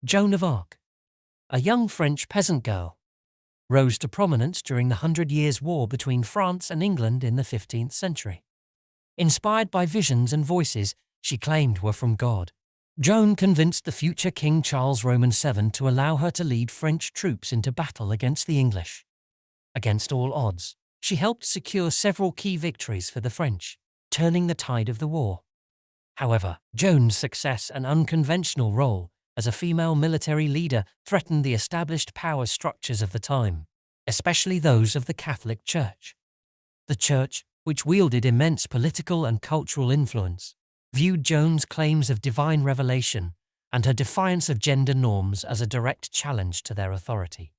Joan of Arc, a young French peasant girl, rose to prominence during the Hundred Years' War between France and England in the 15th century. Inspired by visions and voices she claimed were from God, Joan convinced the future King Charles Roman VII to allow her to lead French troops into battle against the English. Against all odds, she helped secure several key victories for the French, turning the tide of the war. However, Joan's success and unconventional role as a female military leader threatened the established power structures of the time, especially those of the Catholic Church. The Church, which wielded immense political and cultural influence, viewed Joan's claims of divine revelation and her defiance of gender norms as a direct challenge to their authority.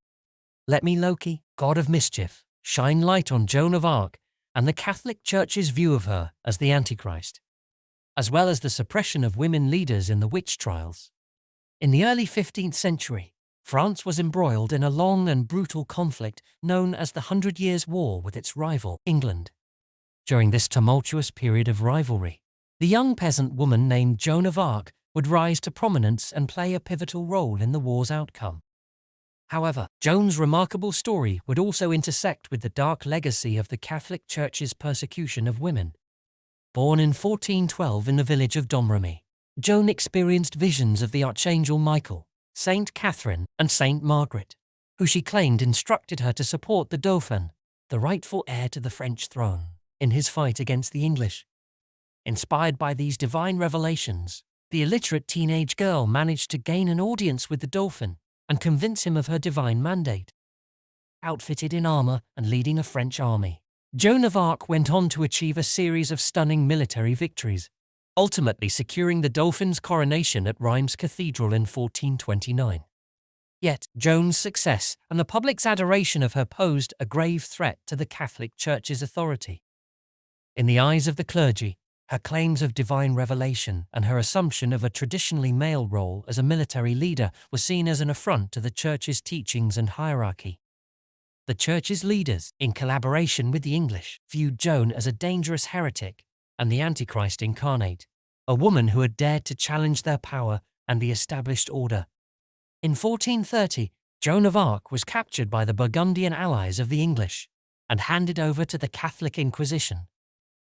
Let me, Loki, god of mischief, shine light on Joan of Arc and the Catholic Church's view of her as the antichrist, as well as the suppression of women leaders in the witch trials. In the early 15th century, France was embroiled in a long and brutal conflict known as the Hundred Years' War with its rival, England. During this tumultuous period of rivalry, the young peasant woman named Joan of Arc would rise to prominence and play a pivotal role in the war's outcome. However, Joan's remarkable story would also intersect with the dark legacy of the Catholic Church's persecution of women. Born in 1412 in the village of Domremy, Joan experienced visions of the Archangel Michael, Saint Catherine, and Saint Margaret, who she claimed instructed her to support the Dauphin, the rightful heir to the French throne, in his fight against the English. Inspired by these divine revelations, the illiterate teenage girl managed to gain an audience with the Dauphin and convince him of her divine mandate. Outfitted in armor and leading a French army, Joan of Arc went on to achieve a series of stunning military victories, ultimately securing the Dauphin's coronation at Reims Cathedral in 1429. Yet, Joan's success and the public's adoration of her posed a grave threat to the Catholic Church's authority. In the eyes of the clergy, her claims of divine revelation and her assumption of a traditionally male role as a military leader were seen as an affront to the Church's teachings and hierarchy. The Church's leaders, in collaboration with the English, viewed Joan as a dangerous heretic and the Antichrist incarnate, a woman who had dared to challenge their power and the established order. In 1430, Joan of Arc was captured by the Burgundian allies of the English and handed over to the Catholic Inquisition.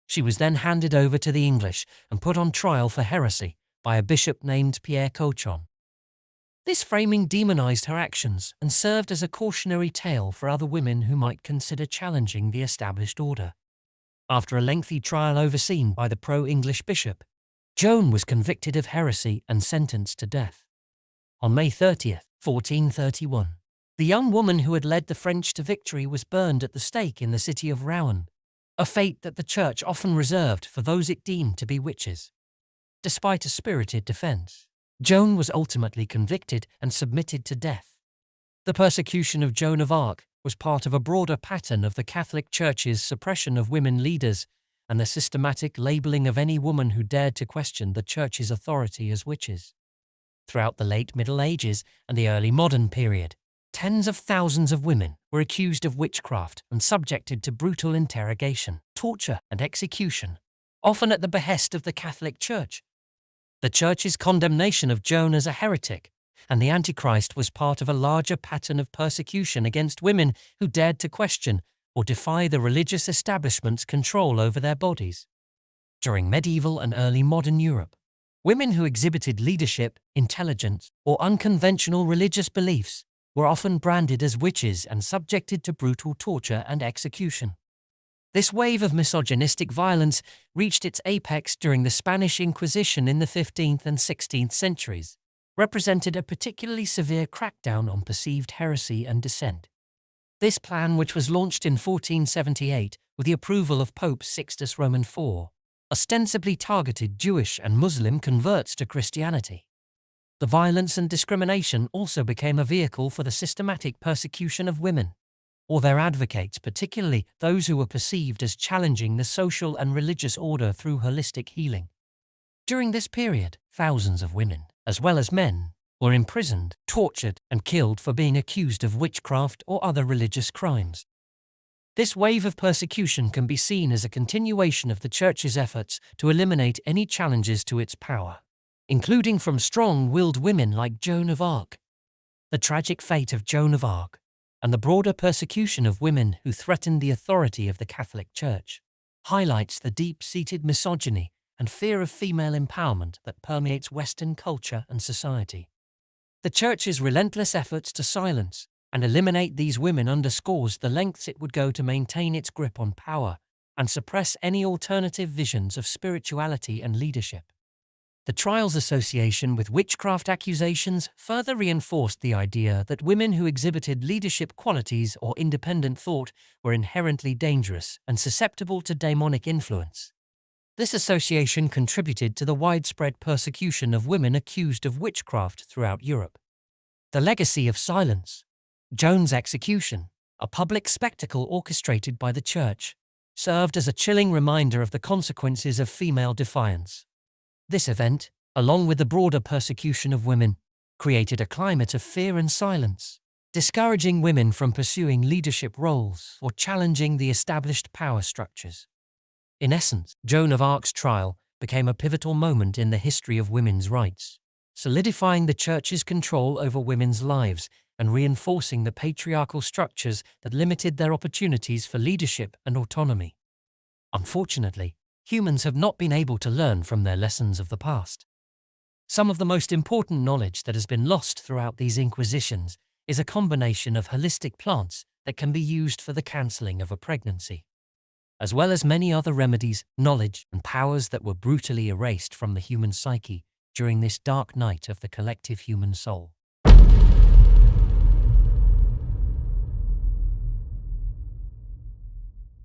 She was then handed over to the English and put on trial for heresy by a bishop named Pierre Cochon. This framing demonized her actions and served as a cautionary tale for other women who might consider challenging the established order. After a lengthy trial overseen by the pro-English bishop, Joan was convicted of heresy and sentenced to death. On May 30, 1431, the young woman who had led the French to victory was burned at the stake in the city of Rouen, a fate that the Church often reserved for those it deemed to be witches. Despite a spirited defense, Joan was ultimately convicted and submitted to death. The persecution of Joan of Arc was part of a broader pattern of the Catholic Church's suppression of women leaders and the systematic labeling of any woman who dared to question the Church's authority as witches. Throughout the late Middle Ages and the early modern period, tens of thousands of women were accused of witchcraft and subjected to brutal interrogation, torture, and execution, often at the behest of the Catholic Church. The Church's condemnation of Joan as a heretic and the Antichrist was part of a larger pattern of persecution against women who dared to question or defy the religious establishment's control over their bodies. During medieval and early modern Europe, women who exhibited leadership, intelligence, or unconventional religious beliefs were often branded as witches and subjected to brutal torture and execution. This wave of misogynistic violence reached its apex during the Spanish Inquisition in the 15th and 16th centuries, represented a particularly severe crackdown on perceived heresy and dissent. This plan, which was launched in 1478 with the approval of Pope Sixtus Roman IV, ostensibly targeted Jewish and Muslim converts to Christianity. The violence and discrimination also became a vehicle for the systematic persecution of women, or their advocates, particularly those who were perceived as challenging the social and religious order through holistic healing. During this period, thousands of women, as well as men, were imprisoned, tortured, and killed for being accused of witchcraft or other religious crimes. This wave of persecution can be seen as a continuation of the Church's efforts to eliminate any challenges to its power. including from strong-willed women like Joan of Arc. The tragic fate of Joan of Arc and the broader persecution of women who threatened the authority of the Catholic Church highlights the deep-seated misogyny and fear of female empowerment that permeates Western culture and society. The Church's relentless efforts to silence and eliminate these women underscores the lengths it would go to maintain its grip on power and suppress any alternative visions of spirituality and leadership. The trial's association with witchcraft accusations further reinforced the idea that women who exhibited leadership qualities or independent thought were inherently dangerous and susceptible to demonic influence. This association contributed to the widespread persecution of women accused of witchcraft throughout Europe. The legacy of silence. Joan's execution, a public spectacle orchestrated by the Church, served as a chilling reminder of the consequences of female defiance. This event, along with the broader persecution of women, created a climate of fear and silence, discouraging women from pursuing leadership roles or challenging the established power structures. In essence, Joan of Arc's trial became a pivotal moment in the history of women's rights, solidifying the Church's control over women's lives and reinforcing the patriarchal structures that limited their opportunities for leadership and autonomy. Unfortunately, humans have not been able to learn from their lessons of the past. Some of the most important knowledge that has been lost throughout these inquisitions is a combination of holistic plants that can be used for the counseling of a pregnancy, as well as many other remedies, knowledge, and powers that were brutally erased from the human psyche during this dark night of the collective human soul.